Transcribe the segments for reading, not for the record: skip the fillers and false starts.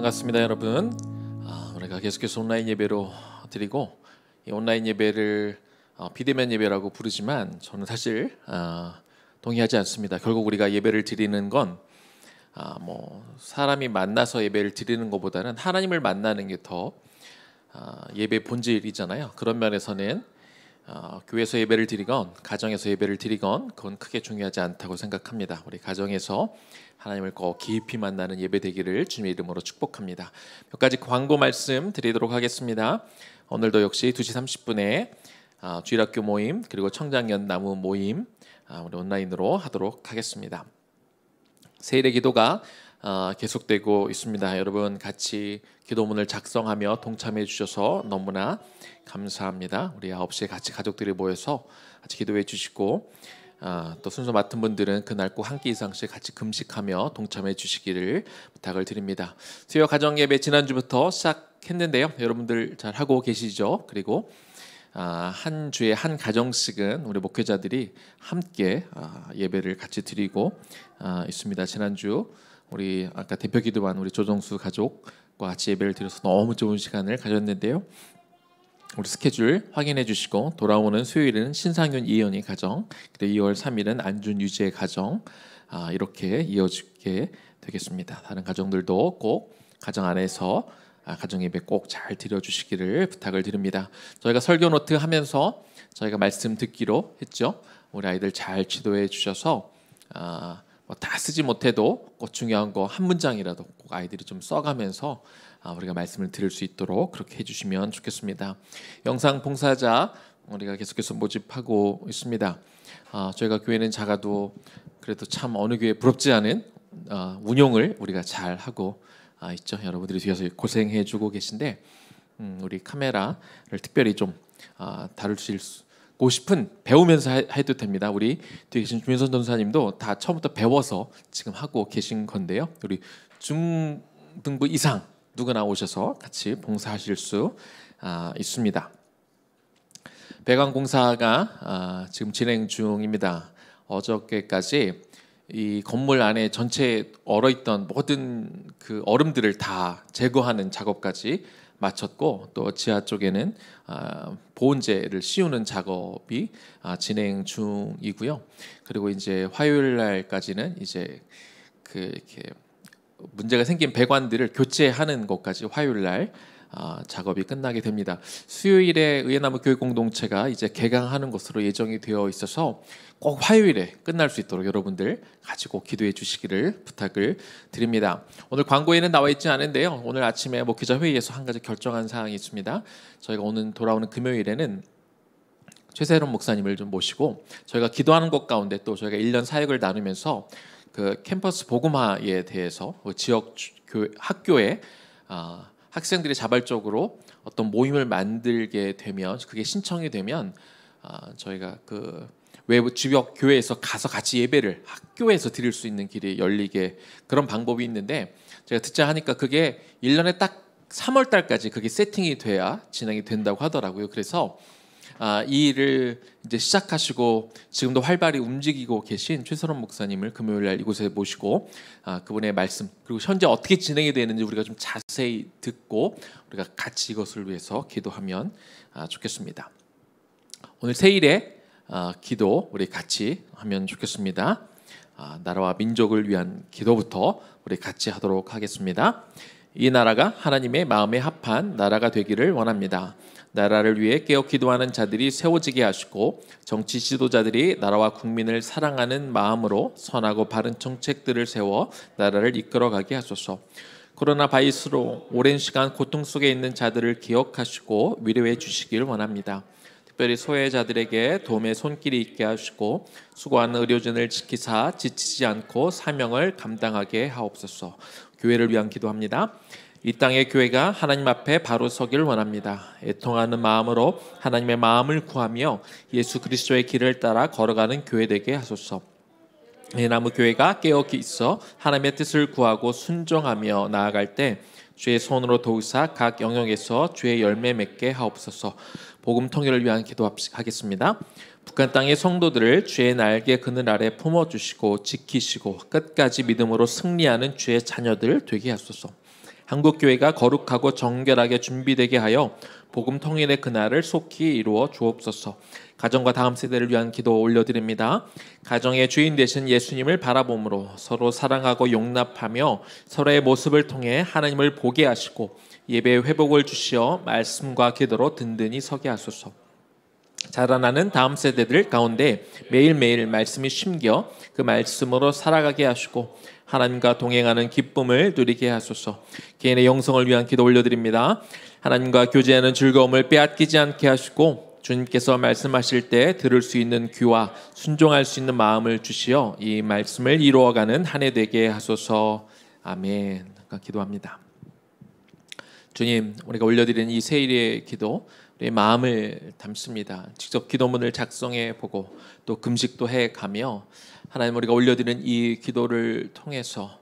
반갑습니다, 여러분. 우리가 계속해서 온라인 예배로 드리고, 이 온라인 예배를 비대면 예배라고 부르지만 저는 사실 동의하지 않습니다. 결국 우리가 예배를 드리는 건 사람이 만나서 예배를 드리는 것보다는 하나님을 만나는 게 더 예배 본질이잖아요. 그런 면에서는 교회에서 예배를 드리건 가정에서 예배를 드리건 그건 크게 중요하지 않다고 생각합니다. 우리 가정에서 하나님을 꼭 깊이 만나는 예배 되기를 주님의 이름으로 축복합니다. 몇 가지 광고 말씀 드리도록 하겠습니다. 오늘도 역시 2시 30분에 주일학교 모임 그리고 청장연나무 모임 우리 온라인으로 하도록 하겠습니다. 세일의 기도가 계속되고 있습니다. 여러분 같이 기도문을 작성하며 동참해 주셔서 너무나 감사합니다. 우리 9시에 같이 가족들이 모여서 같이 기도해 주시고 또 순서 맡은 분들은 그날 꼭 한 끼 이상씩 같이 금식하며 동참해 주시기를 부탁을 드립니다. 수요 가정 예배 지난주부터 시작했는데요. 여러분들 잘 하고 계시죠? 그리고 한 주에 한 가정씩은 우리 목회자들이 함께 예배를 같이 드리고 있습니다. 지난주 우리 아까 대표 기도한 우리 조정수 가족과 같이 예배를 드려서 너무 좋은 시간을 가졌는데요. 우리 스케줄 확인해 주시고 돌아오는 수요일은 신상윤 이현이 가정, 그리고 2월 3일은 안준 유지의 가정 이렇게 이어지게 되겠습니다. 다른 가정들도 꼭 가정 안에서 가정 예배 꼭 잘 드려주시기를 부탁을 드립니다. 저희가 설교 노트 하면서 저희가 말씀 듣기로 했죠. 우리 아이들 잘 지도해 주셔서 다 쓰지 못해도 꼭 중요한 거 한 문장이라도 꼭 아이들이 좀 써가면서 우리가 말씀을 들을 수 있도록 그렇게 해주시면 좋겠습니다. 영상 봉사자 우리가 계속해서 모집하고 있습니다. 저희가 교회는 작아도 그래도 참 어느 교회 부럽지 않은 운영을 우리가 잘 하고 있죠. 여러분들이 뒤에서 고생해주고 계신데 우리 카메라를 특별히 좀 다루시고 싶은 배우면서 해도 됩니다. 우리 뒤에 계신 주민선 전사님도 다 처음부터 배워서 지금 하고 계신 건데요. 우리 중등부 이상 누구나 오셔서 같이 봉사하실 수 있습니다. 배관 공사가 지금 진행 중입니다. 어저께까지 이 건물 안에 전체 얼어있던 모든 그 얼음들을 다 제거하는 작업까지 마쳤고 또 지하 쪽에는 보온재를 씌우는 작업이 진행 중이고요. 그리고 이제 화요일 날까지는 이제 이렇게 문제가 생긴 배관들을 교체하는 것까지 화요일 날 작업이 끝나게 됩니다. 수요일에 의예나무 교회 공동체가 이제 개강하는 것으로 예정이 되어 있어서 꼭 화요일에 끝날 수 있도록 여러분들 가지고 기도해 주시기를 부탁을 드립니다. 오늘 광고에는 나와 있지 않은데요. 오늘 아침에 목회자 회의에서 한 가지 결정한 사항이 있습니다. 저희가 오늘 돌아오는 금요일에는 최세론 목사님을 좀 모시고 저희가 기도하는 것 가운데 또 저희가 1년 사역을 나누면서 그 캠퍼스 복음화에 대해서 지역 학교에 학생들이 자발적으로 어떤 모임을 만들게 되면 그게 신청이 되면 저희가 그 외부 지역 교회에서 가서 같이 예배를 학교에서 드릴 수 있는 길이 열리게 그런 방법이 있는데 제가 듣자 하니까 그게 1년에 딱 3월 달까지 그게 세팅이 돼야 진행이 된다고 하더라고요. 그래서 이 일을 이제 시작하시고 지금도 활발히 움직이고 계신 최선원 목사님을 금요일 날 이곳에 모시고 그분의 말씀 그리고 현재 어떻게 진행이 되는지 우리가 좀 자세히 듣고 우리가 같이 이것을 위해서 기도하면 좋겠습니다. 오늘 세일에 기도 우리 같이 하면 좋겠습니다. 나라와 민족을 위한 기도부터 우리 같이 하도록 하겠습니다. 이 나라가 하나님의 마음에 합한 나라가 되기를 원합니다. 나라를 위해 깨어 기도하는 자들이 세워지게 하시고 정치 지도자들이 나라와 국민을 사랑하는 마음으로 선하고 바른 정책들을 세워 나라를 이끌어가게 하소서. 코로나 바이러스로 오랜 시간 고통 속에 있는 자들을 기억하시고 위로해 주시길 원합니다. 특별히 소외자들에게 도움의 손길이 있게 하시고 수고하는 의료진을 지키사 지치지 않고 사명을 감당하게 하옵소서. 교회를 위한 기도합니다. 이 땅의 교회가 하나님 앞에 바로 서기를 원합니다. 애통하는 마음으로 하나님의 마음을 구하며 예수 그리스도의 길을 따라 걸어가는 교회 되게 하소서. 의예나무 교회가 깨어 있어 하나님의 뜻을 구하고 순종하며 나아갈 때 주의 손으로 도우사 각 영역에서 주의 열매 맺게 하옵소서. 복음 통일을 위한 기도하겠습니다. 북한 땅의 성도들을 주의 날개 그늘 아래 품어주시고 지키시고 끝까지 믿음으로 승리하는 주의 자녀들 되게 하소서. 한국교회가 거룩하고 정결하게 준비되게 하여 복음 통일의 그날을 속히 이루어 주옵소서. 가정과 다음 세대를 위한 기도 올려드립니다. 가정의 주인 되신 예수님을 바라봄으로 서로 사랑하고 용납하며 서로의 모습을 통해 하나님을 보게 하시고 예배의 회복을 주시어 말씀과 기도로 든든히 서게 하소서. 자라나는 다음 세대들 가운데 매일매일 말씀이 심겨 그 말씀으로 살아가게 하시고 하나님과 동행하는 기쁨을 누리게 하소서. 개인의 영성을 위한 기도 올려드립니다. 하나님과 교제하는 즐거움을 빼앗기지 않게 하시고 주님께서 말씀하실 때 들을 수 있는 귀와 순종할 수 있는 마음을 주시어 이 말씀을 이루어가는 한 해 되게 하소서. 아멘. 기도합니다. 주님, 우리가 올려드리는 이 세일의 기도 우리의 마음을 담습니다. 직접 기도문을 작성해 보고 또 금식도 해 가며 하나님, 우리가 올려드리는 이 기도를 통해서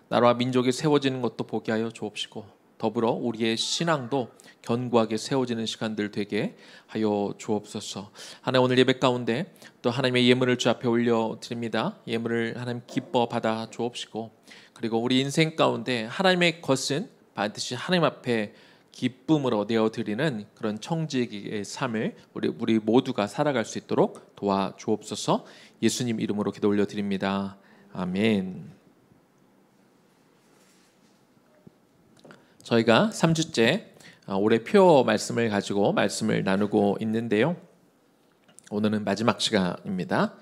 나라와 민족이 세워지는 것도 보게 하여 주옵시고 더불어 우리의 신앙도 견고하게 세워지는 시간들 되게 하여 주옵소서. 하나님, 오늘 예배 가운데 또 하나님의 예물을 주 앞에 올려드립니다. 예물을 하나님 기뻐 받아 주옵시고 그리고 우리 인생 가운데 하나님의 것은 반드시 하나님 앞에 기쁨으로 내어드리는 그런 청지기의 삶을 우리 모두가 살아갈 수 있도록 도와주옵소서. 예수님 이름으로 기도 올려드립니다. 아멘. 저희가 3주째 올해 표 말씀을 가지고 말씀을 나누고 있는데요. 오늘은 마지막 시간입니다.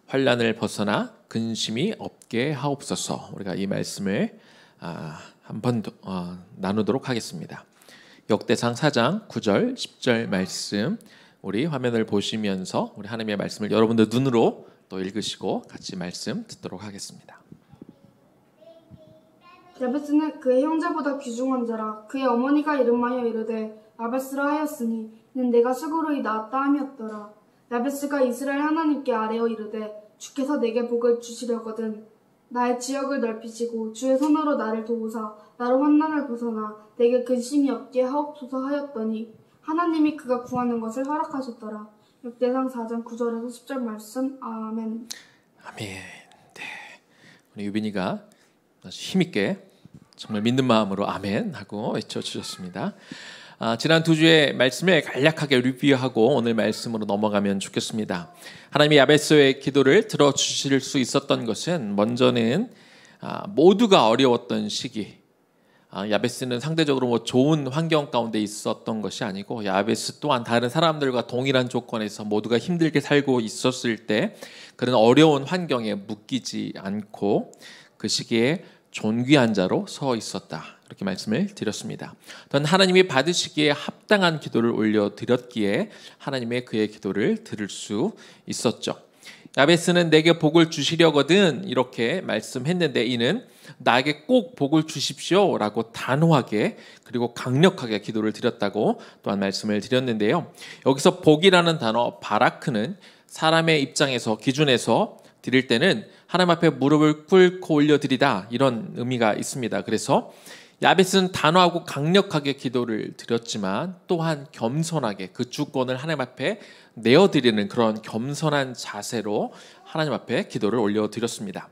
환난을 벗어나 근심이 없게 하옵소서. 우리가 이 말씀을 한번 나누도록 하겠습니다. 역대상 4장 9절 10절 말씀 우리 화면을 보시면서 우리 하나님의 말씀을 여러분들 눈으로 또 읽으시고 같이 말씀 듣도록 하겠습니다. 야베스는 그의 형제보다 귀중한 자라. 그의 어머니가 이름하여 이르되 야베스라 하였으니 이는 내가 수고로이 낳았다 함이었더라. 야베스가 이스라엘 하나님께 아뢰어 이르되 주께서 내게 복을 주시려거든 나의 지역을 넓히시고 주의 손으로 나를 도우사 나로 환난을 벗어나 내게 근심이 없게 하옵소서 하였더니 하나님이 그가 구하는 것을 허락하셨더라. 역대상 4장 9절에서 10절 말씀. 아멘. 아멘. 네, 우리 유빈이가 힘있게 정말 믿는 마음으로 아멘 하고 외쳐주셨습니다. 지난 2주의 말씀을 간략하게 리뷰하고 오늘 말씀으로 넘어가면 좋겠습니다. 하나님이 야베스의 기도를 들어주실 수 있었던 것은 먼저는 모두가 어려웠던 시기, 야베스는 상대적으로 좋은 환경 가운데 있었던 것이 아니고 야베스 또한 다른 사람들과 동일한 조건에서 모두가 힘들게 살고 있었을 때 그런 어려운 환경에 묶이지 않고 그 시기에 존귀한 자로 서 있었다. 이렇게 말씀을 드렸습니다. 또한 하나님이 받으시기에 합당한 기도를 올려드렸기에 하나님의 그의 기도를 들을 수 있었죠. 야베스는 내게 복을 주시려거든 이렇게 말씀했는데 이는 나에게 꼭 복을 주십시오 라고 단호하게 그리고 강력하게 기도를 드렸다고 또한 말씀을 드렸는데요. 여기서 복이라는 단어 바라크는 사람의 입장에서 기준에서 드릴 때는 하나님 앞에 무릎을 꿇고 올려드리다 이런 의미가 있습니다. 그래서 야베스는 단호하고 강력하게 기도를 드렸지만 또한 겸손하게 그 주권을 하나님 앞에 내어드리는 그런 겸손한 자세로 하나님 앞에 기도를 올려드렸습니다.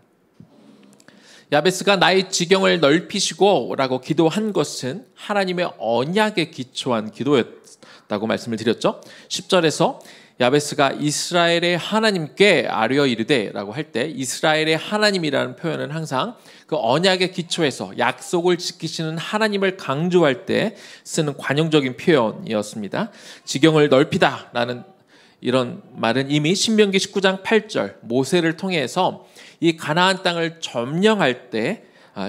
야베스가 나의 지경을 넓히시고 라고 기도한 것은 하나님의 언약에 기초한 기도였다고 말씀을 드렸죠. 10절에서 야베스가 이스라엘의 하나님께 아뢰어 이르되 라고 할 때 이스라엘의 하나님이라는 표현은 항상 그 언약의 기초에서 약속을 지키시는 하나님을 강조할 때 쓰는 관용적인 표현이었습니다. 지경을 넓히다 라는 이런 말은 이미 신명기 19장 8절 모세를 통해서 이 가나안 땅을 점령할 때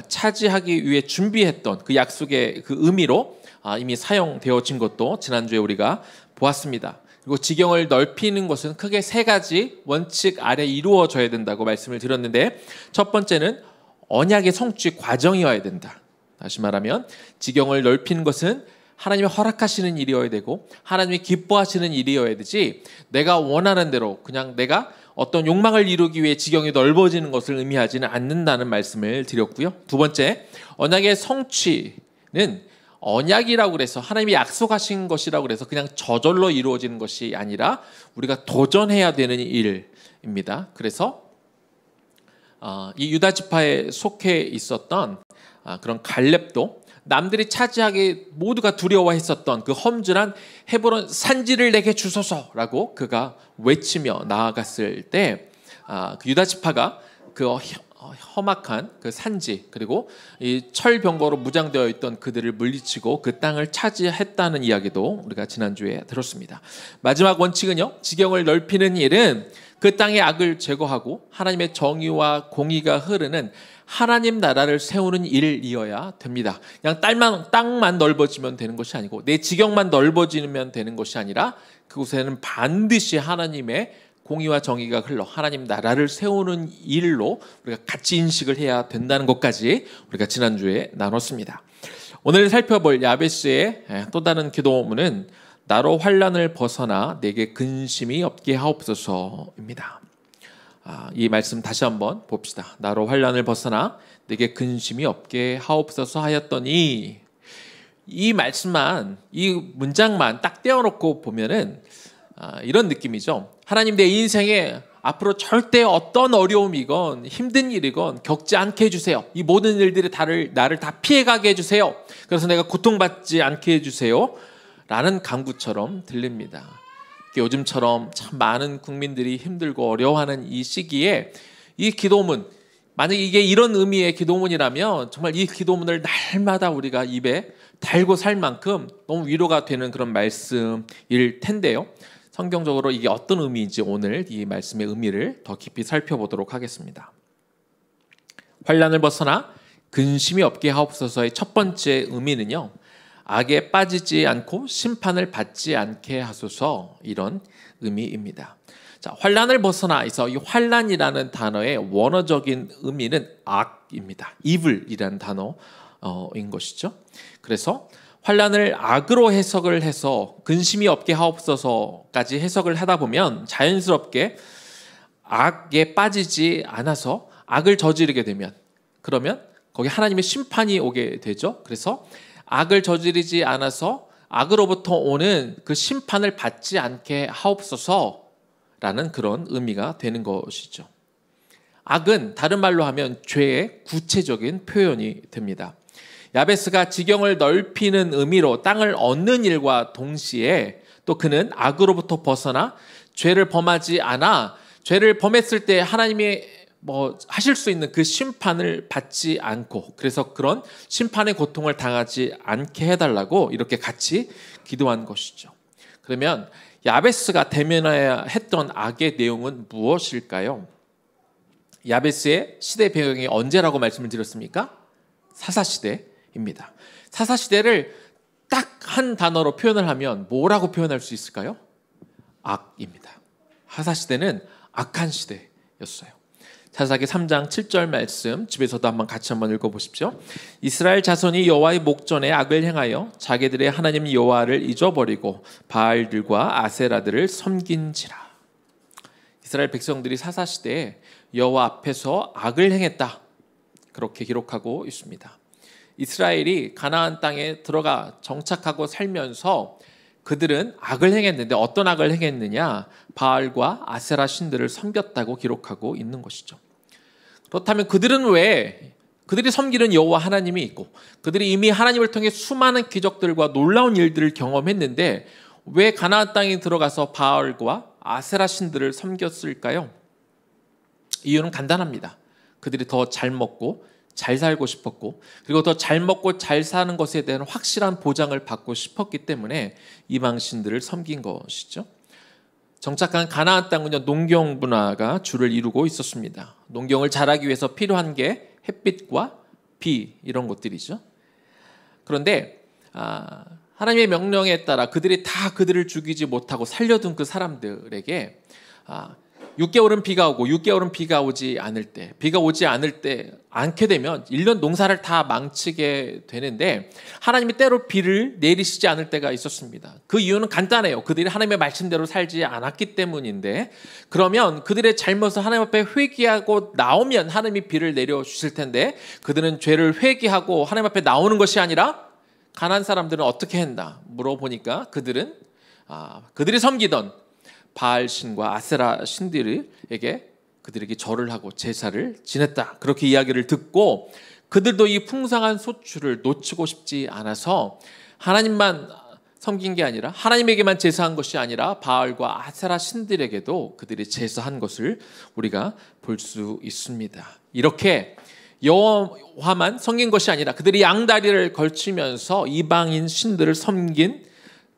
차지하기 위해 준비했던 그 약속의 그 의미로 이미 사용되어진 것도 지난주에 우리가 보았습니다. 그리고 지경을 넓히는 것은 크게 3가지 원칙 아래 이루어져야 된다고 말씀을 드렸는데 첫 번째는 언약의 성취 과정이어야 된다. 다시 말하면 지경을 넓히는 것은 하나님이 허락하시는 일이어야 되고 하나님이 기뻐하시는 일이어야 되지 내가 원하는 대로 그냥 내가 어떤 욕망을 이루기 위해 지경이 넓어지는 것을 의미하지는 않는다는 말씀을 드렸고요. 두 번째, 언약의 성취는 언약이라고 그래서 하나님이 약속하신 것이라고 그래서 그냥 저절로 이루어지는 것이 아니라 우리가 도전해야 되는 일입니다. 그래서 이 유다 지파에 속해 있었던 그런 갈렙도 남들이 차지하기 모두가 두려워했었던 그 험준한 헤브론 산지를 내게 주소서라고 그가 외치며 나아갔을 때 그 유다 지파가 그 험악한 그 산지 그리고 이 철병거로 무장되어 있던 그들을 물리치고 그 땅을 차지했다는 이야기도 우리가 지난주에 들었습니다. 마지막 원칙은요, 지경을 넓히는 일은 그 땅의 악을 제거하고 하나님의 정의와 공의가 흐르는 하나님 나라를 세우는 일이어야 됩니다. 그냥 땅만 넓어지면 되는 것이 아니고 내 지경만 넓어지면 되는 것이 아니라 그곳에는 반드시 하나님의 공의와 정의가 흘러 하나님 나라를 세우는 일로 우리가 같이 인식을 해야 된다는 것까지 우리가 지난주에 나눴습니다. 오늘 살펴볼 야베스의 또 다른 기도문은 나로 환난을 벗어나 내게 근심이 없게 하옵소서입니다. 이 말씀 다시 한번 봅시다. 나로 환난을 벗어나 내게 근심이 없게 하옵소서 하였더니, 이 말씀만, 이 문장만 딱 떼어놓고 보면은 이런 느낌이죠. 하나님, 내 인생에 앞으로 절대 어떤 어려움이건 힘든 일이건 겪지 않게 해주세요. 이 모든 일들이 나를 다 피해가게 해주세요. 그래서 내가 고통받지 않게 해주세요 라는 간구처럼 들립니다. 요즘처럼 참 많은 국민들이 힘들고 어려워하는 이 시기에 이 기도문, 만약 이게 이런 의미의 기도문이라면 정말 이 기도문을 날마다 우리가 입에 달고 살 만큼 너무 위로가 되는 그런 말씀일 텐데요. 성경적으로 이게 어떤 의미인지 오늘 이 말씀의 의미를 더 깊이 살펴보도록 하겠습니다. 환난을 벗어나 근심이 없게 하옵소서의 첫 번째 의미는요, 악에 빠지지 않고 심판을 받지 않게 하소서, 이런 의미입니다. 자, 환난을 벗어나서 이 환난이라는 단어의 원어적인 의미는 악입니다. evil이라는 단어인 것이죠. 그래서 환난을 악으로 해석을 해서 근심이 없게 하옵소서까지 해석을 하다 보면 자연스럽게 악에 빠지지 않아서 악을 저지르게 되면, 그러면 거기 하나님의 심판이 오게 되죠. 그래서 악을 저지르지 않아서 악으로부터 오는 그 심판을 받지 않게 하옵소서라는 그런 의미가 되는 것이죠. 악은 다른 말로 하면 죄의 구체적인 표현이 됩니다. 야베스가 지경을 넓히는 의미로 땅을 얻는 일과 동시에 또 그는 악으로부터 벗어나 죄를 범하지 않아 죄를 범했을 때 하나님이 하실 수 있는 그 심판을 받지 않고, 그래서 그런 심판의 고통을 당하지 않게 해달라고 이렇게 같이 기도한 것이죠. 그러면 야베스가 대면해야 했던 악의 내용은 무엇일까요? 야베스의 시대 배경이 언제라고 말씀을 드렸습니까? 사사시대입니다. 사사시대를 딱 한 단어로 표현을 하면 뭐라고 표현할 수 있을까요? 악입니다. 사사시대는 악한 시대였어요. 사사기 3장 7절 말씀 집에서도 같이 한번 읽어보십시오. 이스라엘 자손이 여호와의 목전에 악을 행하여 자기들의 하나님 여호와를 잊어버리고 바알들과 아세라들을 섬긴지라. 이스라엘 백성들이 사사시대에 여호와 앞에서 악을 행했다, 그렇게 기록하고 있습니다. 이스라엘이 가나안 땅에 들어가 정착하고 살면서 그들은 악을 행했는데 어떤 악을 행했느냐? 바알과 아세라 신들을 섬겼다고 기록하고 있는 것이죠. 그렇다면 그들은 왜, 그들이 섬기는 여호와 하나님이 있고 그들이 이미 하나님을 통해 수많은 기적들과 놀라운 일들을 경험했는데 왜 가나안 땅에 들어가서 바알과 아세라 신들을 섬겼을까요? 이유는 간단합니다. 그들이 더 잘 먹고 잘 살고 싶었고, 그리고 더 잘 먹고 잘 사는 것에 대한 확실한 보장을 받고 싶었기 때문에 이방 신들을 섬긴 것이죠. 정착한 가나안 땅은요, 농경 문화가 주를 이루고 있었습니다. 농경을 잘하기 위해서 필요한 게 햇빛과 비, 이런 것들이죠. 그런데 하나님의 명령에 따라 그들이 다 그들을 죽이지 못하고 살려둔 그 사람들에게 6개월은 비가 오고 6개월은 비가 오지 않을 때, 비가 오지 않게 되면 1년 농사를 다 망치게 되는데 하나님이 때로 비를 내리시지 않을 때가 있었습니다. 그 이유는 간단해요. 그들이 하나님의 말씀대로 살지 않았기 때문인데, 그러면 그들의 잘못을 하나님 앞에 회개하고 나오면 하나님이 비를 내려주실 텐데 그들은 죄를 회개하고 하나님 앞에 나오는 것이 아니라 가나안 사람들은 어떻게 했나 물어보니까 그들이 섬기던 바알 신과 아세라 신들에게 그들에게 절을 하고 제사를 지냈다, 그렇게 이야기를 듣고 그들도 이 풍성한 소출을 놓치고 싶지 않아서 하나님만 섬긴 게 아니라 하나님에게만 제사한 것이 아니라 바알과 아세라 신들에게도 그들이 제사한 것을 우리가 볼 수 있습니다. 이렇게 여호와만 섬긴 것이 아니라 그들이 양다리를 걸치면서 이방인 신들을 섬긴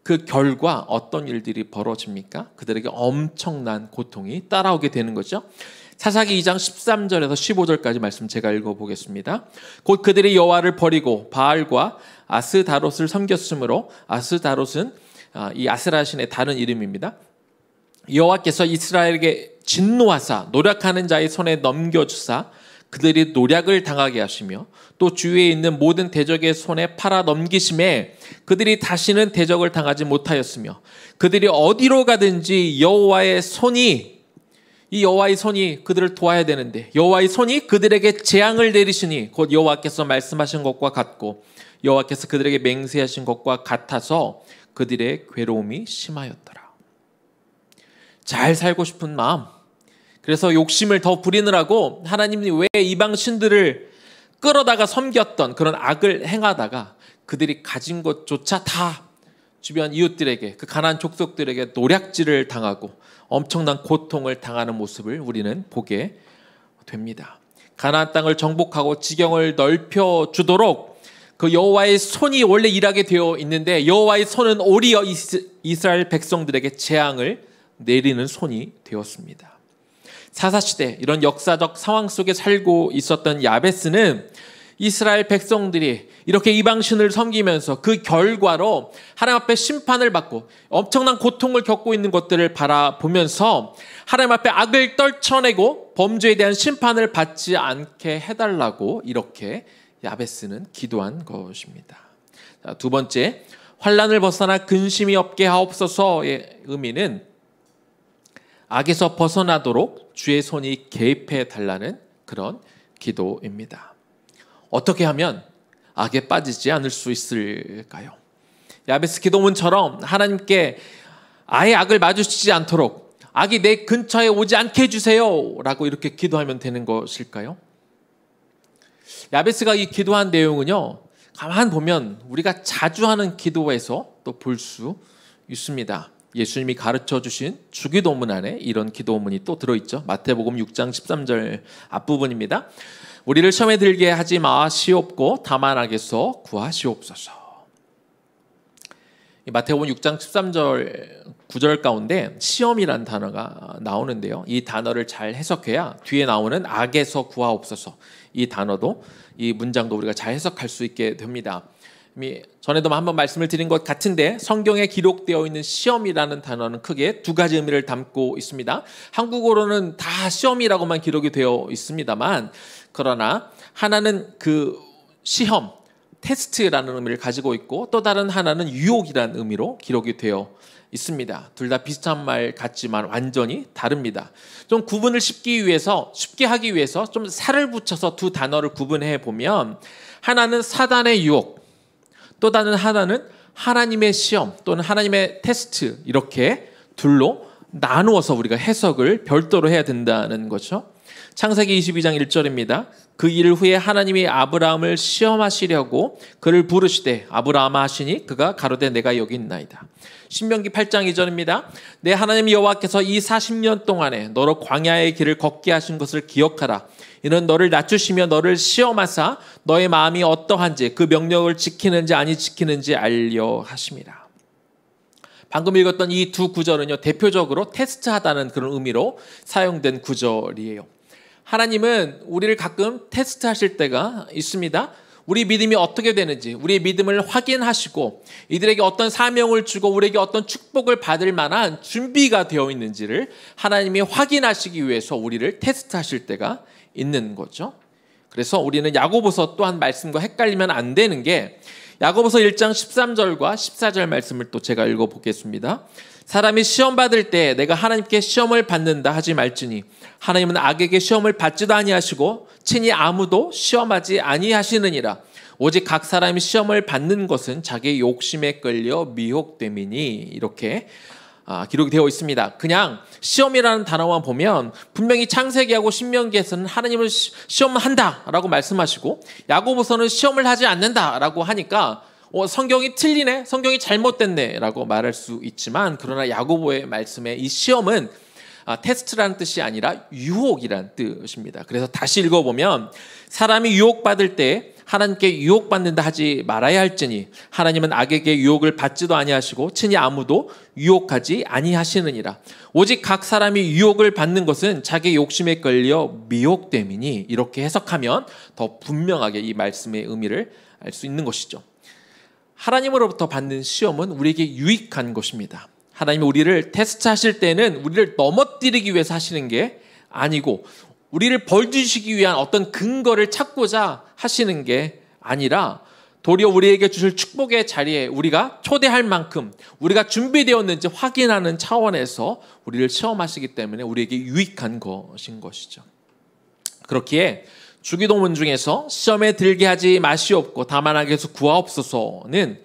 그 결과 어떤 일들이 벌어집니까? 그들에게 엄청난 고통이 따라오게 되는 거죠. 사사기 2장 13절에서 15절까지 말씀 제가 읽어보겠습니다. 곧 그들이 여호와를 버리고 바알과 아스다롯을 섬겼으므로, 아스다롯은 이 아세라 신의 다른 이름입니다. 여호와께서 이스라엘에게 진노하사 노력하는 자의 손에 넘겨주사 그들이 노략을 당하게 하시며 또 주위에 있는 모든 대적의 손에 팔아 넘기심에 그들이 다시는 대적을 당하지 못하였으며 그들이 어디로 가든지 여호와의 손이 그들을 도와야 되는데 여호와의 손이 그들에게 재앙을 내리시니 곧 여호와께서 말씀하신 것과 같고 여호와께서 그들에게 맹세하신 것과 같아서 그들의 괴로움이 심하였더라. 잘 살고 싶은 마음, 그래서 욕심을 더 부리느라고 하나님이 왜 이방 신들을 끌어다가 섬겼던 그런 악을 행하다가 그들이 가진 것조차 다 주변 이웃들에게, 그 가나안 족속들에게 노략질을 당하고 엄청난 고통을 당하는 모습을 우리는 보게 됩니다. 가나안 땅을 정복하고 지경을 넓혀주도록 그 여호와의 손이 원래 일하게 되어 있는데 여호와의 손은 오히려 이스라엘 백성들에게 재앙을 내리는 손이 되었습니다. 사사시대 이런 역사적 상황 속에 살고 있었던 야베스는 이스라엘 백성들이 이렇게 이방신을 섬기면서 그 결과로 하나님 앞에 심판을 받고 엄청난 고통을 겪고 있는 것들을 바라보면서 하나님 앞에 악을 떨쳐내고 범죄에 대한 심판을 받지 않게 해달라고 이렇게 야베스는 기도한 것입니다. 자, 두 번째, 환난을 벗어나 근심이 없게 하옵소서의 의미는 악에서 벗어나도록 주의 손이 개입해 달라는 그런 기도입니다. 어떻게 하면 악에 빠지지 않을 수 있을까요? 야베스 기도문처럼 하나님께 아예 악을 마주치지 않도록 악이 내 근처에 오지 않게 해주세요 라고 이렇게 기도하면 되는 것일까요? 야베스가 이 기도한 내용은요, 가만 보면 우리가 자주 하는 기도에서 또 볼 수 있습니다. 예수님이 가르쳐 주신 주기도문 안에 이런 기도문이 또 들어있죠. 마태복음 6장 13절 앞부분입니다. 우리를 시험에 들게 하지 마시옵고 다만 악에서 구하시옵소서. 마태복음 6장 13절 9절 가운데 시험이란 단어가 나오는데요. 이 단어를 잘 해석해야 뒤에 나오는 악에서 구하옵소서, 이 단어도, 이 문장도 우리가 잘 해석할 수 있게 됩니다. 전에도 한번 말씀을 드린 것 같은데 성경에 기록되어 있는 시험이라는 단어는 크게 두 가지 의미를 담고 있습니다. 한국어로는 다 시험이라고만 기록이 되어 있습니다만, 그러나 하나는 그 시험, 테스트라는 의미를 가지고 있고 또 다른 하나는 유혹이라는 의미로 기록이 되어 있습니다. 둘 다 비슷한 말 같지만 완전히 다릅니다. 좀 구분을 쉽게 하기 위해서 좀 살을 붙여서 두 단어를 구분해 보면, 하나는 사단의 유혹, 또 다른 하나는 하나님의 시험 또는 하나님의 테스트, 이렇게 둘로 나누어서 우리가 해석을 별도로 해야 된다는 거죠. 창세기 22장 1절입니다. 그 일 후에 하나님이 아브라함을 시험하시려고 그를 부르시되 아브라함아 하시니 그가 가로되 내가 여기 있나이다. 신명기 8장 2절입니다. 내 하나님 여호와께서 이 40년 동안에 너로 광야의 길을 걷게 하신 것을 기억하라. 이는 너를 낮추시며 너를 시험하사 너의 마음이 어떠한지 그 명령을 지키는지 아니 지키는지 알려 하심이라. 방금 읽었던 이 두 구절은요, 대표적으로 테스트하다는 그런 의미로 사용된 구절이에요. 하나님은 우리를 가끔 테스트하실 때가 있습니다. 우리 믿음이 어떻게 되는지, 우리의 믿음을 확인하시고 이들에게 어떤 사명을 주고 우리에게 어떤 축복을 받을 만한 준비가 되어 있는지를 하나님이 확인하시기 위해서 우리를 테스트하실 때가 있는 거죠. 그래서 우리는 야고보서 또한 말씀과 헷갈리면 안 되는 게, 야고보서 1장 13절과 14절 말씀을 또 제가 읽어보겠습니다. 사람이 시험 받을 때 내가 하나님께 시험을 받는다 하지 말지니 하나님은 악에게 시험을 받지도 아니하시고 친히 아무도 시험하지 아니하시느니라. 오직 각 사람이 시험을 받는 것은 자기 욕심에 끌려 미혹됨이니. 이렇게 기록이 되어 있습니다. 그냥 시험이라는 단어만 보면 분명히 창세기하고 신명기에서는 하나님을 시험한다라고 말씀하시고 야고보서는 시험을 하지 않는다라고 하니까 성경이 틀리네, 성경이 잘못됐네라고 말할 수 있지만, 그러나 야고보의 말씀에 이 시험은 테스트라는 뜻이 아니라 유혹이라는 뜻입니다. 그래서 다시 읽어보면 사람이 유혹받을 때 하나님께 유혹받는다 하지 말아야 할지니 하나님은 악에게 유혹을 받지도 아니하시고 친히 아무도 유혹하지 아니하시느니라. 오직 각 사람이 유혹을 받는 것은 자기 욕심에 끌려 미혹됨이니, 이렇게 해석하면 더 분명하게 이 말씀의 의미를 알 수 있는 것이죠. 하나님으로부터 받는 시험은 우리에게 유익한 것입니다. 하나님이 우리를 테스트하실 때는 우리를 넘어뜨리기 위해서 하시는 게 아니고 우리를 벌주시기 위한 어떤 근거를 찾고자 하시는 게 아니라 도리어 우리에게 주실 축복의 자리에 우리가 초대할 만큼 우리가 준비되었는지 확인하는 차원에서 우리를 시험하시기 때문에 우리에게 유익한 것인 것이죠. 그렇기에 주기도문 중에서 시험에 들게 하지 마시옵고 다만 악에서 구하옵소서는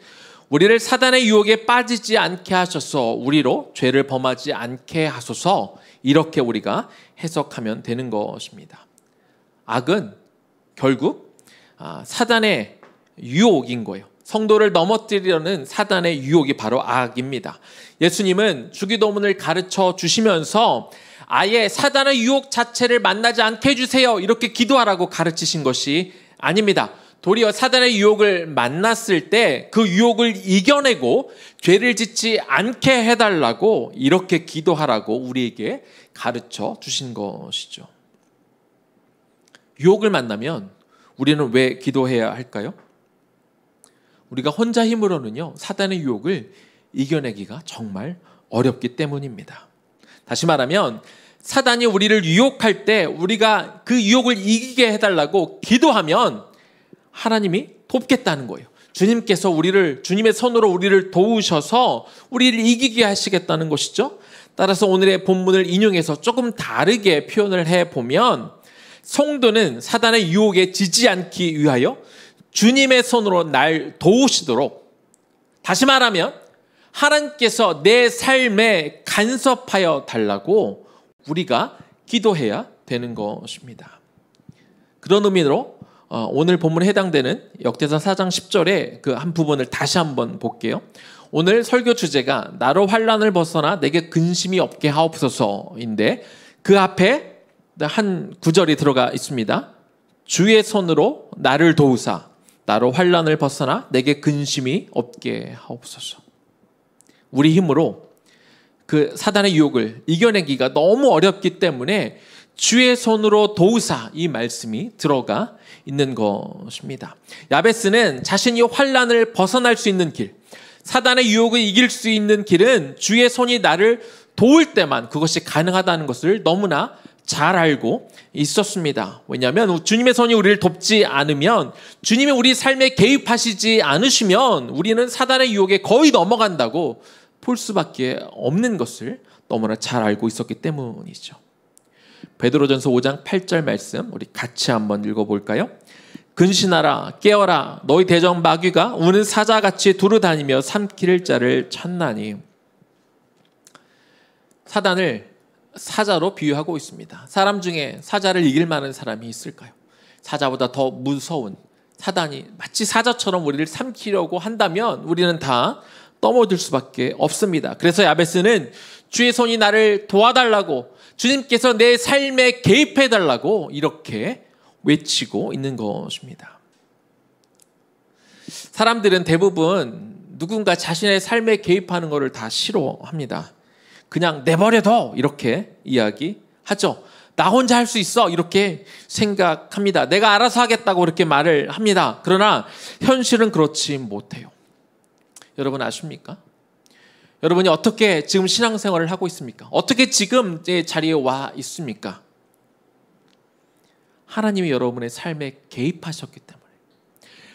우리를 사단의 유혹에 빠지지 않게 하셔서 우리로 죄를 범하지 않게 하소서, 이렇게 우리가 해석하면 되는 것입니다. 악은 결국 사단의 유혹인 거예요. 성도를 넘어뜨리려는 사단의 유혹이 바로 악입니다. 예수님은 주기도문을 가르쳐 주시면서 아예 사단의 유혹 자체를 만나지 않게 해주세요, 이렇게 기도하라고 가르치신 것이 아닙니다. 도리어 사단의 유혹을 만났을 때 그 유혹을 이겨내고 죄를 짓지 않게 해달라고 이렇게 기도하라고 우리에게 가르쳐 주신 것이죠. 유혹을 만나면 우리는 왜 기도해야 할까요? 우리가 혼자 힘으로는요, 사단의 유혹을 이겨내기가 정말 어렵기 때문입니다. 다시 말하면 사단이 우리를 유혹할 때 우리가 그 유혹을 이기게 해달라고 기도하면 하나님이 돕겠다는 거예요. 주님께서 주님의 손으로 우리를 도우셔서 우리를 이기게 하시겠다는 것이죠. 따라서 오늘의 본문을 인용해서 조금 다르게 표현을 해보면 성도는 사단의 유혹에 지지 않기 위하여 주님의 손으로 날 도우시도록, 다시 말하면 하나님께서 내 삶에 간섭하여 달라고 우리가 기도해야 되는 것입니다. 그런 의미로 오늘 본문에 해당되는 역대상 4장 10절의 그 한 부분을 다시 한번 볼게요. 오늘 설교 주제가 나로 환난을 벗어나 내게 근심이 없게 하옵소서인데 그 앞에 한 구절이 들어가 있습니다. 주의 손으로 나를 도우사 나로 환난을 벗어나 내게 근심이 없게 하옵소서. 우리 힘으로 그 사단의 유혹을 이겨내기가 너무 어렵기 때문에 주의 손으로 도우사, 이 말씀이 들어가 있는 것입니다. 야베스는 자신이 환난을 벗어날 수 있는 길, 사단의 유혹을 이길 수 있는 길은 주의 손이 나를 도울 때만 그것이 가능하다는 것을 너무나 잘 알고 있었습니다. 왜냐하면 주님의 손이 우리를 돕지 않으면, 주님이 우리 삶에 개입하시지 않으시면 우리는 사단의 유혹에 거의 넘어간다고 볼 수밖에 없는 것을 너무나 잘 알고 있었기 때문이죠. 베드로전서 5장 8절 말씀 우리 같이 한번 읽어볼까요? 근신하라 깨어라 너희 대적 마귀가 우는 사자같이 두루다니며 삼킬 자를 찾나니. 사단을 사자로 비유하고 있습니다. 사람 중에 사자를 이길 만한 사람이 있을까요? 사자보다 더 무서운 사단이 마치 사자처럼 우리를 삼키려고 한다면 우리는 다 떠모들 수밖에 없습니다. 그래서 야베스는 주의 손이 나를 도와달라고, 주님께서 내 삶에 개입해달라고 이렇게 외치고 있는 것입니다. 사람들은 대부분 누군가 자신의 삶에 개입하는 것을 다 싫어합니다. 그냥 내버려둬 이렇게 이야기하죠. 나 혼자 할 수 있어 이렇게 생각합니다. 내가 알아서 하겠다고 그렇게 말을 합니다. 그러나 현실은 그렇지 못해요. 여러분 아십니까? 여러분이 어떻게 지금 신앙생활을 하고 있습니까? 어떻게 지금 자리에 와 있습니까? 하나님이 여러분의 삶에 개입하셨기 때문에,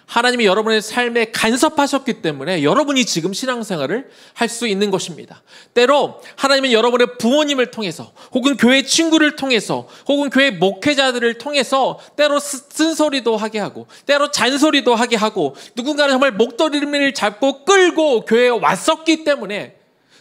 하나님이 여러분의 삶에 간섭하셨기 때문에 여러분이 지금 신앙생활을 할 수 있는 것입니다. 때로 하나님은 여러분의 부모님을 통해서, 혹은 교회 친구를 통해서, 혹은 교회 목회자들을 통해서 때로 쓴소리도 하게 하고, 때로 잔소리도 하게 하고, 누군가는 정말 목덜미를 잡고 끌고 교회에 왔었기 때문에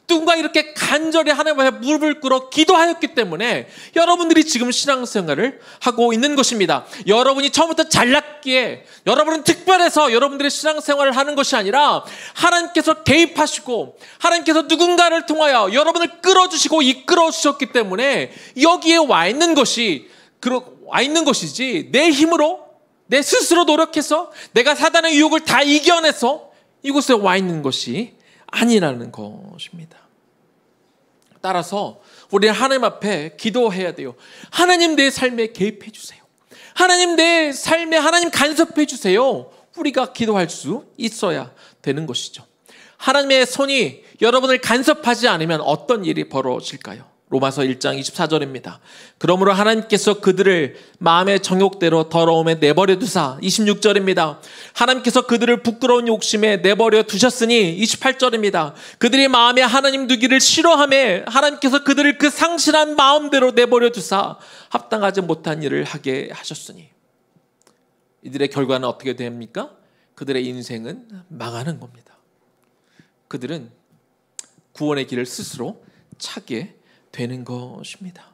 누군가 이렇게 간절히 하나님 앞에 무릎을 꿇어 기도하였기 때문에 여러분들이 지금 신앙생활을 하고 있는 것입니다. 여러분이 처음부터 잘났기에 여러분은 특별해서 여러분들의 신앙생활을 하는 것이 아니라 하나님께서 개입하시고 하나님께서 누군가를 통하여 여러분을 끌어주시고 이끌어 주셨기 때문에 여기에 와 있는 것이지 내 힘으로 내 스스로 노력해서 내가 사단의 유혹을 다 이겨내서 이곳에 와 있는 것이 아니라는 것입니다. 따라서 우리는 하나님 앞에 기도해야 돼요. 하나님 내 삶에 개입해 주세요. 하나님 내 삶에 하나님 간섭해 주세요. 우리가 기도할 수 있어야 되는 것이죠. 하나님의 손이 여러분을 간섭하지 않으면 어떤 일이 벌어질까요? 로마서 1장 24절입니다. 그러므로 하나님께서 그들을 마음의 정욕대로 더러움에 내버려 두사 26절입니다. 하나님께서 그들을 부끄러운 욕심에 내버려 두셨으니 28절입니다. 그들이 마음에 하나님 두기를 싫어하며 하나님께서 그들을 그 상실한 마음대로 내버려 두사 합당하지 못한 일을 하게 하셨으니 이들의 결과는 어떻게 됩니까? 그들의 인생은 망하는 겁니다. 그들은 구원의 길을 스스로 차게 되는 것입니다.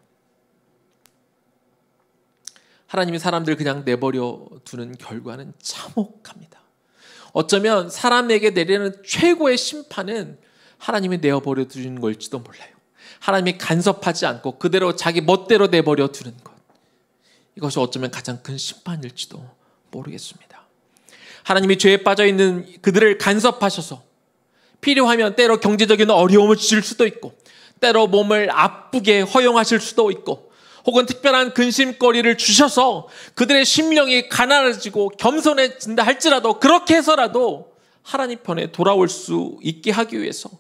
하나님이 사람들을 그냥 내버려 두는 결과는 참혹합니다. 어쩌면 사람에게 내리는 최고의 심판은 하나님이 내버려 두는 걸지도 몰라요. 하나님이 간섭하지 않고 그대로 자기 멋대로 내버려 두는 것. 이것이 어쩌면 가장 큰 심판일지도 모르겠습니다. 하나님이 죄에 빠져 있는 그들을 간섭하셔서 필요하면 때로 경제적인 어려움을 주실 수도 있고 때로 몸을 아프게 허용하실 수도 있고 혹은 특별한 근심거리를 주셔서 그들의 심령이 가난해지고 겸손해진다 할지라도 그렇게 해서라도 하나님 편에 돌아올 수 있게 하기 위해서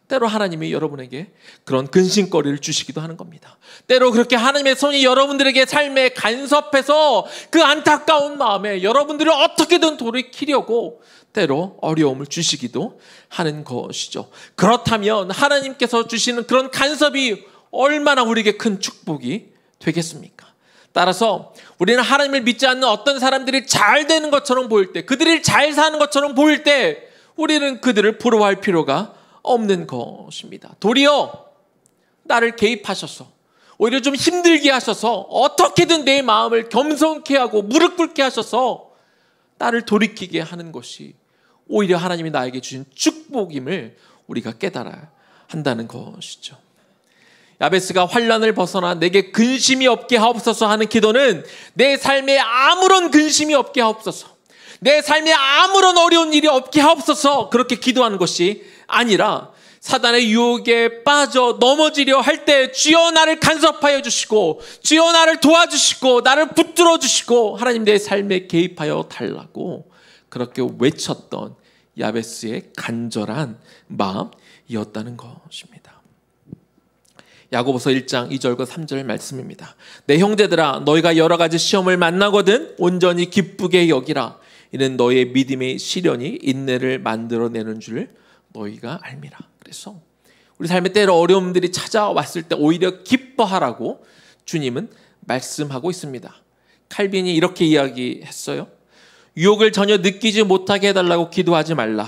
때로 하나님이 여러분에게 그런 근심거리를 주시기도 하는 겁니다. 때로 그렇게 하나님의 손이 여러분들에게 삶에 간섭해서 그 안타까운 마음에 여러분들을 어떻게든 돌이키려고 때로 어려움을 주시기도 하는 것이죠. 그렇다면 하나님께서 주시는 그런 간섭이 얼마나 우리에게 큰 축복이 되겠습니까? 따라서 우리는 하나님을 믿지 않는 어떤 사람들이 잘 되는 것처럼 보일 때, 그들이 잘 사는 것처럼 보일 때 우리는 그들을 부러워할 필요가 없는 것입니다. 도리어 나를 개입하셔서 오히려 좀 힘들게 하셔서 어떻게든 내 마음을 겸손케 하고 무릎 꿇게 하셔서 나를 돌이키게 하는 것이 오히려 하나님이 나에게 주신 축복임을 우리가 깨달아야 한다는 것이죠. 야베스가 환난을 벗어나 내게 근심이 없게 하옵소서 하는 기도는 내 삶에 아무런 근심이 없게 하옵소서, 내 삶에 아무런 어려운 일이 없게 하옵소서 그렇게 기도하는 것이 아니라 사단의 유혹에 빠져 넘어지려 할 때 주여 나를 간섭하여 주시고 주여 나를 도와주시고 나를 붙들어 주시고 하나님 내 삶에 개입하여 달라고 그렇게 외쳤던 야베스의 간절한 마음이었다는 것입니다. 야고보서 1장 2절과 3절 말씀입니다. 내 형제들아 너희가 여러 가지 시험을 만나거든 온전히 기쁘게 여기라. 이는 너희의 믿음의 시련이 인내를 만들어내는 줄 너희가 알미라. 그래서 우리 삶에 때로 어려움들이 찾아왔을 때 오히려 기뻐하라고 주님은 말씀하고 있습니다. 칼빈이 이렇게 이야기했어요. 유혹을 전혀 느끼지 못하게 해달라고 기도하지 말라.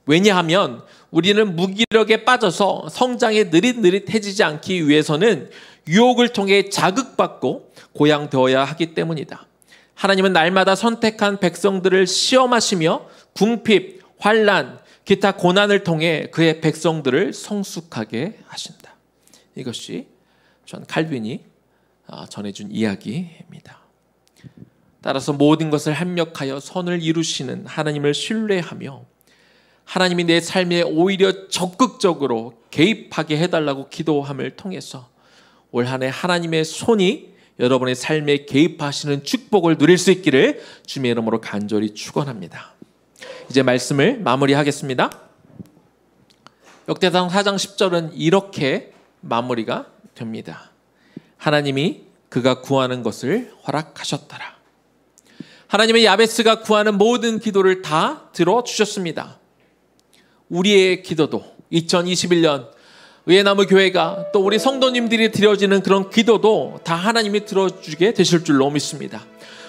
왜냐하면 우리는 무기력에 빠져서 성장에 느릿느릿해지지 않기 위해서는 유혹을 통해 자극받고 고양되어야 하기 때문이다. 하나님은 날마다 선택한 백성들을 시험하시며 궁핍, 환난, 기타 고난을 통해 그의 백성들을 성숙하게 하신다. 이것이 존 칼빈이 전해준 이야기입니다. 따라서 모든 것을 합력하여 선을 이루시는 하나님을 신뢰하며 하나님이 내 삶에 오히려 적극적으로 개입하게 해달라고 기도함을 통해서 올 한 해 하나님의 손이 여러분의 삶에 개입하시는 축복을 누릴 수 있기를 주님의 이름으로 간절히 축원합니다. 이제 말씀을 마무리하겠습니다. 역대상 4장 10절은 이렇게 마무리가 됩니다. 하나님이 그가 구하는 것을 허락하셨더라. 하나님의 야베스가 구하는 모든 기도를 다 들어주셨습니다. 우리의 기도도 2021년 의회나무 교회가 또 우리 성도님들이 드려지는 그런 기도도 다 하나님이 들어주게 되실 줄로 믿습니다.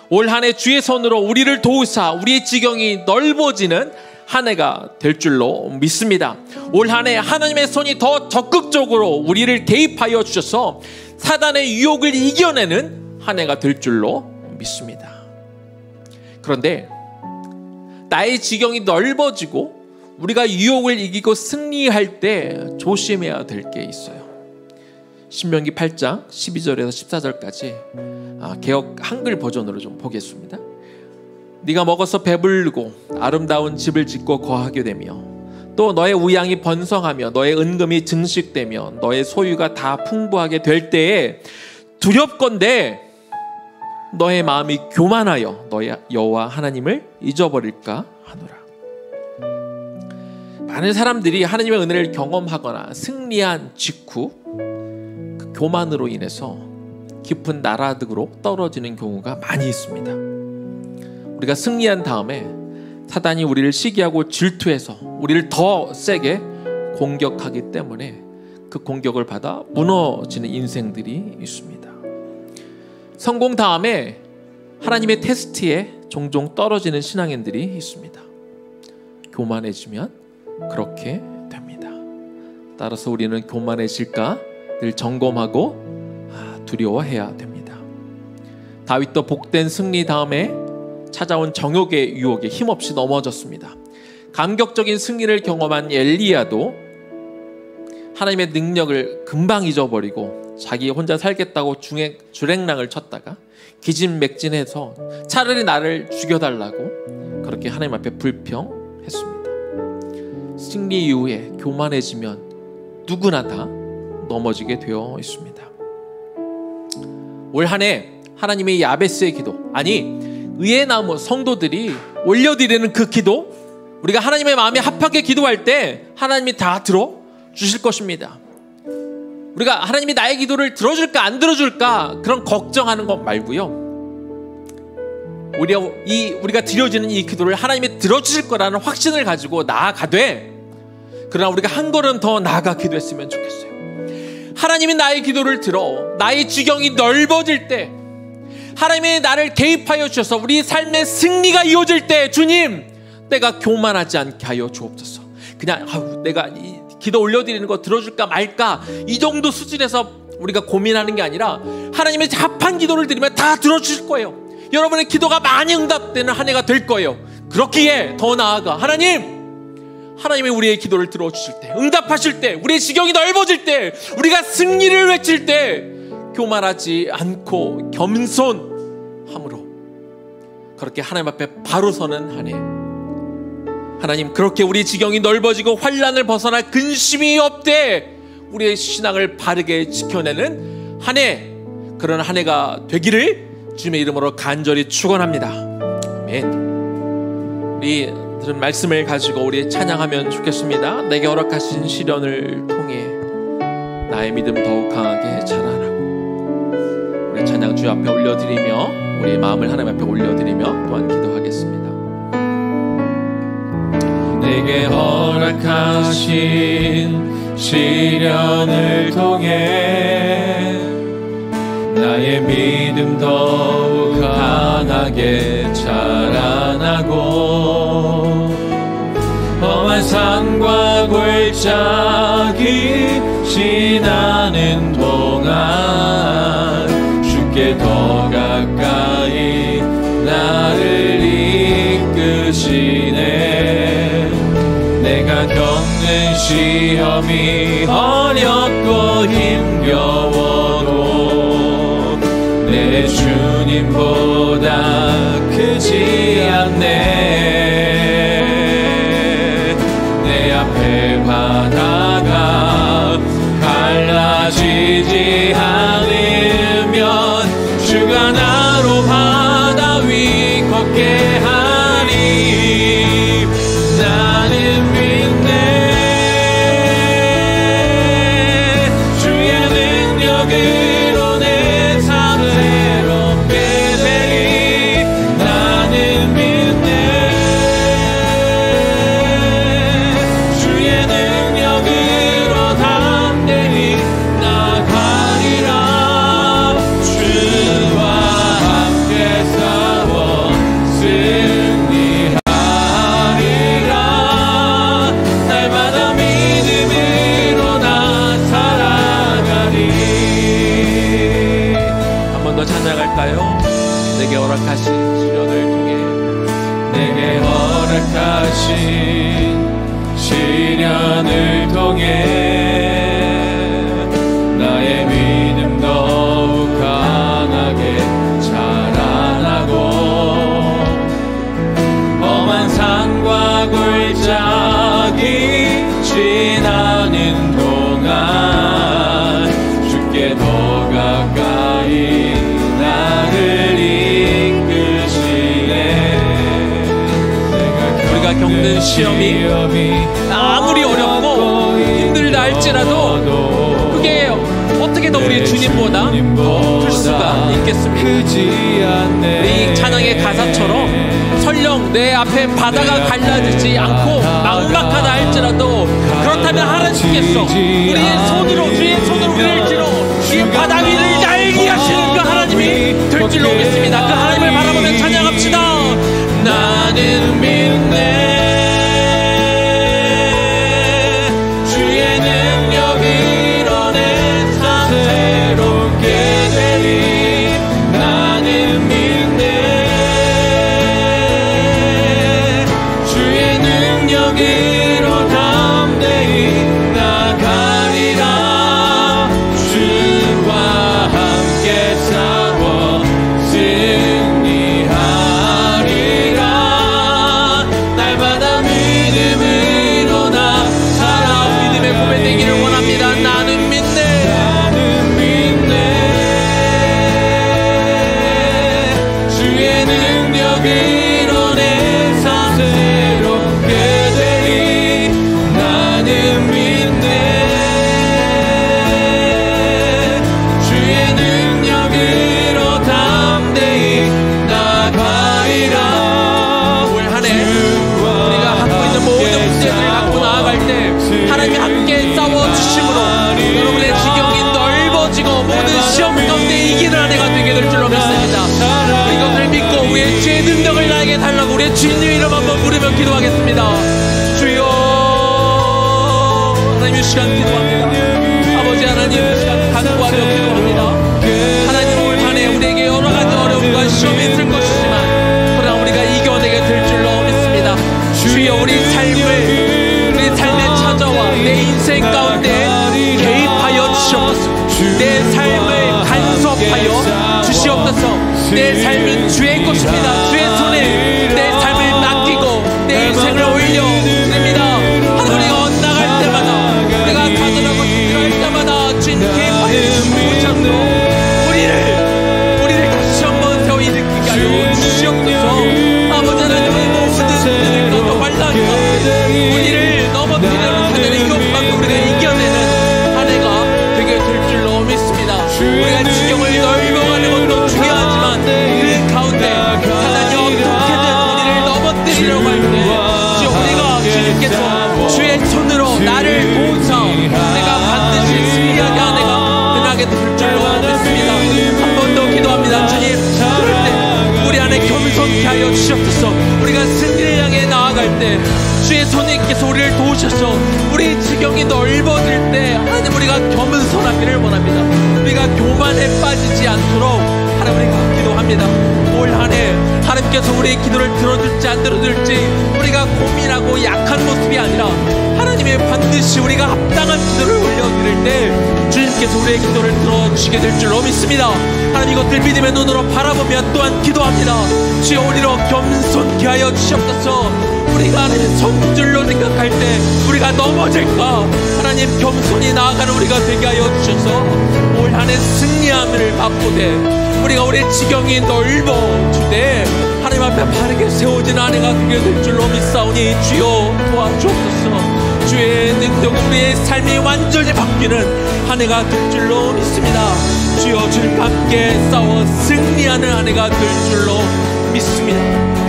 올 한 해 주의 손으로 우리를 도우사 우리의 지경이 넓어지는 한 해가 될 줄로 믿습니다. 올 한 해 하나님의 손이 더 적극적으로 우리를 개입하여 주셔서 사단의 유혹을 이겨내는 한 해가 될 줄로 믿습니다. 그런데 나의 지경이 넓어지고 우리가 유혹을 이기고 승리할 때 조심해야 될 게 있어요. 신명기 8장 12절에서 14절까지 개역 한글 버전으로 좀 보겠습니다. 네가 먹어서 배부르고 아름다운 집을 짓고 거하게 되며 또 너의 우양이 번성하며 너의 은금이 증식되며 너의 소유가 다 풍부하게 될 때에 두렵건대 너의 마음이 교만하여 너의 여호와 하나님을 잊어버릴까 하노라. 많은 사람들이 하나님의 은혜를 경험하거나 승리한 직후 그 교만으로 인해서 깊은 나라득으로 떨어지는 경우가 많이 있습니다. 우리가 승리한 다음에 사단이 우리를 시기하고 질투해서 우리를 더 세게 공격하기 때문에 그 공격을 받아 무너지는 인생들이 있습니다. 성공 다음에 하나님의 테스트에 종종 떨어지는 신앙인들이 있습니다. 교만해지면 그렇게 됩니다. 따라서 우리는 교만해질까 늘 점검하고 두려워해야 됩니다. 다윗도 복된 승리 다음에 찾아온 정욕의 유혹에 힘없이 넘어졌습니다. 감격적인 승리를 경험한 엘리야도 하나님의 능력을 금방 잊어버리고 자기 혼자 살겠다고 주랭랑을 쳤다가 기진맥진해서 차라리 나를 죽여달라고 그렇게 하나님 앞에 불평했습니다. 승리 이후에 교만해지면 누구나 다 넘어지게 되어 있습니다. 올 한 해 하나님의 야베스의 기도, 아니 의의 나무 성도들이 올려드리는 그 기도, 우리가 하나님의 마음에 합하게 기도할 때 하나님이 다 들어주실 것입니다. 우리가 하나님이 나의 기도를 들어줄까 안 들어줄까 그런 걱정하는 것 말고요, 우리가 드려지는 이 기도를 하나님이 들어주실 거라는 확신을 가지고 나아가되, 그러나 우리가 한 걸음 더 나아가 기도했으면 좋겠어요. 하나님이 나의 기도를 들어 나의 지경이 넓어질 때, 하나님이 나를 개입하여 주셔서 우리 삶의 승리가 이어질 때, 주님 내가 교만하지 않게 하여 주옵소서. 그냥 내가 이 기도 올려드리는 거 들어줄까 말까 이 정도 수준에서 우리가 고민하는 게 아니라 하나님의 합한 기도를 드리면 다 들어주실 거예요. 여러분의 기도가 많이 응답되는 한 해가 될 거예요. 그렇기에 더 나아가 하나님이 우리의 기도를 들어주실 때, 응답하실 때, 우리의 지경이 넓어질 때, 우리가 승리를 외칠 때 교만하지 않고 겸손함으로 그렇게 하나님 앞에 바로 서는 한 해, 하나님 그렇게 우리 지경이 넓어지고 환난을 벗어날 근심이 없되 우리의 신앙을 바르게 지켜내는 한 해, 그런 한 해가 되기를 주님의 이름으로 간절히 축원합니다. 아멘. 우리 들은 말씀을 가지고 우리 찬양하면 좋겠습니다. 내게 허락하신 시련을 통해 나의 믿음 더욱 강하게 자라나고, 우리 찬양 주 앞에 올려드리며 우리의 마음을 하나님 앞에 올려드리며 또한 기도하겠습니다. 내게 허락하신 시련을 통해 나의 믿음 더욱 강하게 자라나고, 험한 산과 골짜기 지나는 동안 주께 더 가까이 나를 이끄시네. 내가 겪는 시험이 어렵고 힘겨워도 내 주님보다 크지 않네. 내 앞에 바다가 갈라지지 않으면 주가 나로 바다 위 걷게 하리. 나는 믿네. 주의 능력으로 내 삶을 새롭게 되리. 나는 믿네. 주의 능력으로 담대히 나가리라. 내게 허락하신 시련을 통해 나의 믿음 더욱 강하게 자라나고 험한 산과 골짜기 지나는 동안 주께 더 가까이 나를 이끄시네. 우리가 겪는 시험이 아무리 어렵고 힘들다 할지라도 그게 어떻게 더 우리 주님보다 더 클 수가 있겠습니까? 우리 찬양의 가사처럼 설령 내 앞에 바다가 갈라지지 않고 막막하다 할지라도 그렇다면 하나님께서 우리의 손으로 주의 손으로 우리를 들어 이 바다 위를 날게 하시는 그 하나님이 될 줄로 믿습니다. 그 하나님을 바라보며 찬양합시다. 나는 믿네 주의 능력으로 내 삶 새롭게 되리. 나는 믿네 주의 능력으로 담대히 나가리라. 주와 함께 싸워 승리하리라. 날마다 믿음으로 나 살아. 믿음의 고백되기를 원합니다. 나는 믿네 나는 믿네 주의 능력으로 내 삶 새롭게 되리. 나는 믿네 주의 능력으로 담대히 나가리라. 올 한 해 우리가 갖고 있는 모든 문제들을 갖고 나아갈 때 하나님이 함께 싸워주심으로 여러분의 지경이 넓어지고 모든 시험 가운데 이기는 한 해가 되게 될 줄로 믿습니다. 이것을 믿고 우리의 죄의 능력을 나에게 달라고 우리의 주님의 이름 한번 부르며 기도하겠습니다. 주여 하나님 이 시간 기도합니다. 아버지 하나님 이 시간 간구하며 기도합니다. 하나님 올 한 해 우리에게 여러 가지 어려움과 시험이 있을 것이지만 그러나 우리가 이겨내게 될 줄로 믿습니다. 주여 우리 삶에 찾아와 내 인생 가운데 개입하여 주시옵소서. 내 삶을 간섭하여 주시옵소서. 내 삶은 주의 것입니다. 주의 손에 내 삶을 맡기고 내 인생을 올려드립니다. 하나님 우리가 엇나갈 때마다 우리가 가더라고 필요할 때마다 주님 개입하여 주시옵소서. 우리를 다시 한번 세워 일으키게 하여 주시옵소서. 아버지 하나님 우리 모든 일을 너무 환란과 우리를 넘어뜨리려는 사단의 유혹받고 우리가 이겨내는 한 해가 되게 될 줄로 믿습니다. 우리가 지경을 넓어가는 것도 중요하지만 그 가운데 사단이 어떻게든 우리를 넘어뜨리려고 할 때 우리가 주님께서 주의 손으로 나를 도우사 내가 반드시 승리하게 한 해가 되게 될 줄로 믿습니다. 한 번 더 기도합니다. 주님 그럴 때 우리 안에 겸손케 하여 주시옵소서. 우리가 승리를 향해 나아갈 때 주의 손님께서 우리를 도우셔서 우리 지경이 넓어질 때 하나님 우리가 겸손하기를 원합니다. 우리가 교만에 빠지지 않도록 하나님 우리가 기도합니다. 올 한 해 하나님께서 우리의 기도를 들어줄지 안 들어줄지 우리가 고민하고 약한 모습이 아니라 하나님의 반드시 우리가 합당한 기도를 올려드릴 때 주님께서 우리의 기도를 들어주시게 될 줄로 믿습니다. 하나님 이것들 믿음의 눈으로 바라보며 또한 기도합니다. 주여 우리로 겸손케 하여 주시옵소서. 우리가 하나님 성줄로 생각할 때 우리가 넘어질까 하나님 겸손히 나아가는 우리가 되게 하여 주셔서 올 한 해 승리함을 맛보되 우리가 우리의 지경이 넓어지되 하나님 앞에 바르게 세워진 한 해가 되게 될 줄로 믿사오니 주여 도와주옵소서. 주의 능력 우리의 삶이 완전히 바뀌는 한 해가 될 줄로 믿습니다. 주여 주님과 함께 싸워 승리하는 한 해가 될 줄로 믿습니다.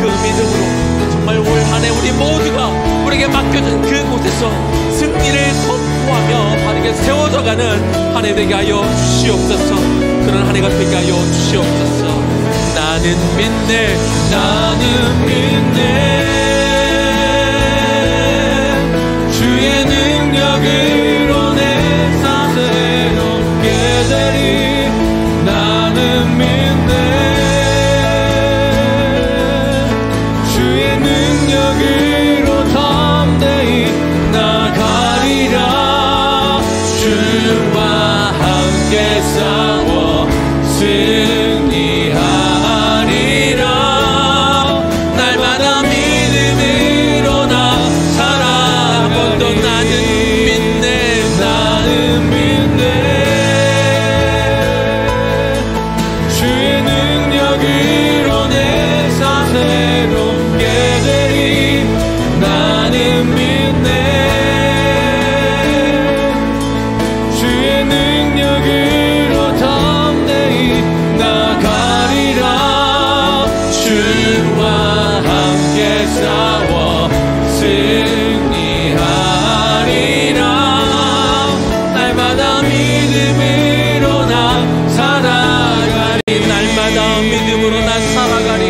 그 믿음으로 정말 올 한 해 우리 모두가 우리에게 맡겨진 그곳에서 승리를 선포하며 바르게 세워져가는 한 해 되게 하여 주시옵소서. 그런 한 해가 되게 하여 주시옵소서. 나는 믿네 나는 믿네 주의 능력으로 내 삶 새롭게 되리. 나는 믿네 주의 능력으로 승리하리라. 날마다 믿음으로 나 살아가리. 날마다 믿음으로 나 살아가리.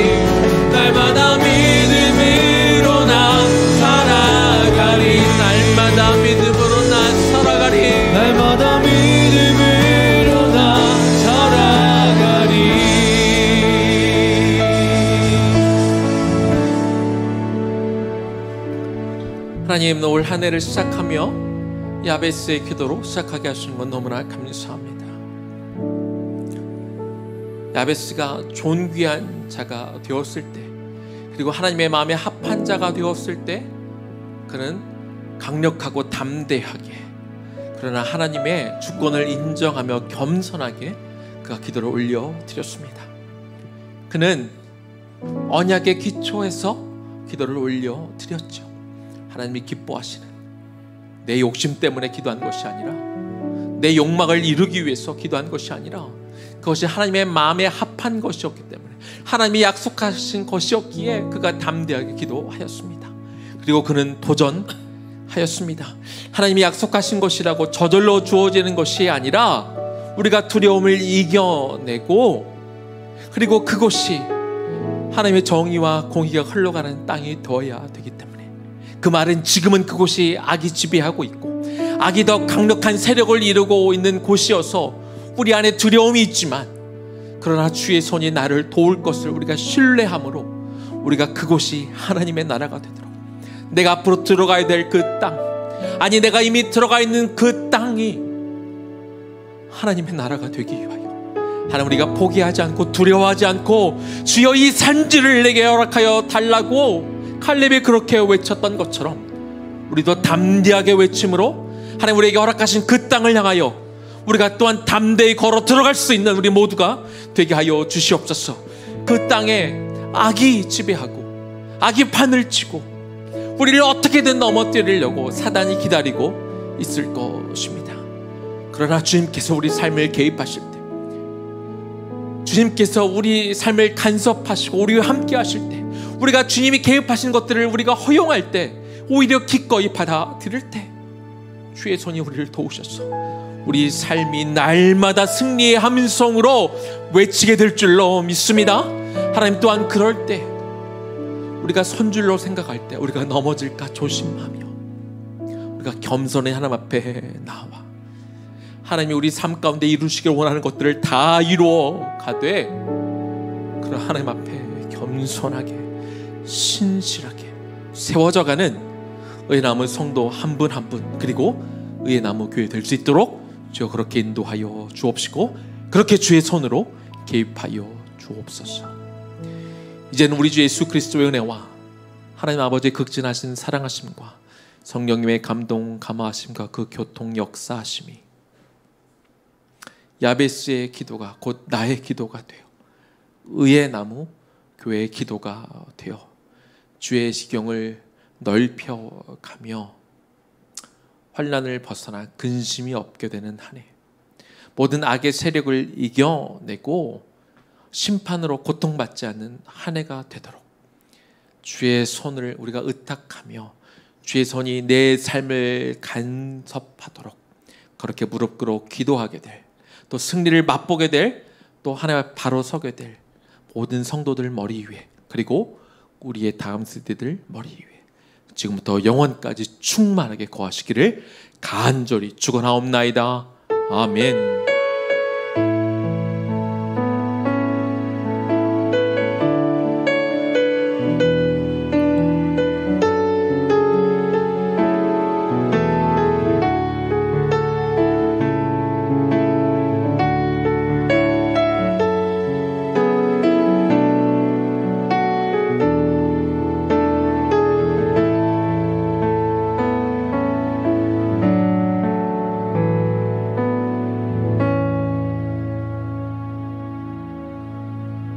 날마다 믿음으로 나 살아가리. 날마다 믿음으로 나 살아가리. 날마다 믿음으로 나 살아가리. 하나님, 올 한 해를 시작하며 야베스의 기도로 시작하게 하시는 건 너무나 감사합니다. 야베스가 존귀한 자가 되었을 때, 그리고 하나님의 마음에 합한 자가 되었을 때, 그는 강력하고 담대하게, 그러나 하나님의 주권을 인정하며 겸손하게 그가 기도를 올려드렸습니다. 그는 언약의 기초에서 기도를 올려드렸죠. 하나님이 기뻐하시는, 내 욕심 때문에 기도한 것이 아니라, 내 욕망을 이루기 위해서 기도한 것이 아니라, 그것이 하나님의 마음에 합한 것이었기 때문에, 하나님이 약속하신 것이었기에 그가 담대하게 기도하였습니다. 그리고 그는 도전하였습니다. 하나님이 약속하신 것이라고 저절로 주어지는 것이 아니라 우리가 두려움을 이겨내고, 그리고 그것이 하나님의 정의와 공의가 흘러가는 땅이 되어야 되기 때문에, 그 말은 지금은 그곳이 악이 지배하고 있고 악이 더 강력한 세력을 이루고 있는 곳이어서 우리 안에 두려움이 있지만, 그러나 주의 손이 나를 도울 것을 우리가 신뢰함으로 우리가 그곳이 하나님의 나라가 되도록, 내가 앞으로 들어가야 될 그 땅, 아니 내가 이미 들어가 있는 그 땅이 하나님의 나라가 되기 위하여, 하나님, 우리가 포기하지 않고 두려워하지 않고 주여 이 산지를 내게 허락하여 달라고 칼렙이 그렇게 외쳤던 것처럼 우리도 담대하게 외침으로 하나님 우리에게 허락하신 그 땅을 향하여 우리가 또한 담대히 걸어 들어갈 수 있는 우리 모두가 되게 하여 주시옵소서. 그 땅에 악이 지배하고 악이 판을 치고 우리를 어떻게든 넘어뜨리려고 사단이 기다리고 있을 것입니다. 그러나 주님께서 우리 삶을 개입하실 때, 주님께서 우리 삶을 간섭하시고 우리와 함께 하실 때, 우리가 주님이 개입하신 것들을 우리가 허용할 때, 오히려 기꺼이 받아들일 때 주의 손이 우리를 도우셔서 우리 삶이 날마다 승리의 함성으로 외치게 될 줄로 믿습니다. 하나님 또한 그럴 때 우리가 선줄로 생각할 때 우리가 넘어질까 조심하며 우리가 겸손히 하나님 앞에 나와 하나님이 우리 삶 가운데 이루시길 원하는 것들을 다 이루어 가되, 그런 하나님 앞에 겸손하게 신실하게 세워져가는 의의 나무 성도 한 분 한 분, 그리고 의의 나무 교회 될 수 있도록 주여 그렇게 인도하여 주옵시고, 그렇게 주의 손으로 개입하여 주옵소서. 이제는 우리 주 예수 그리스도의 은혜와 하나님 아버지의 극진하신 사랑하심과 성령님의 감동 감화하심과 그 교통 역사하심이 야베스의 기도가 곧 나의 기도가 되어 의의 나무 교회의 기도가 되어 주의 시경을 넓혀가며 환난을 벗어나 근심이 없게 되는 한 해, 모든 악의 세력을 이겨내고 심판으로 고통받지 않는 한 해가 되도록 주의 손을 우리가 의탁하며 주의 손이 내 삶을 간섭하도록 그렇게 무릎 꿇어 기도하게 될, 또 승리를 맛보게 될, 또 하나님 앞에 바로 서게 될 모든 성도들 머리 위에, 그리고 우리의 다음 세대들 머리 위에 지금부터 영원까지 충만하게 거하시기를 간절히 축원하옵나이다. 아멘.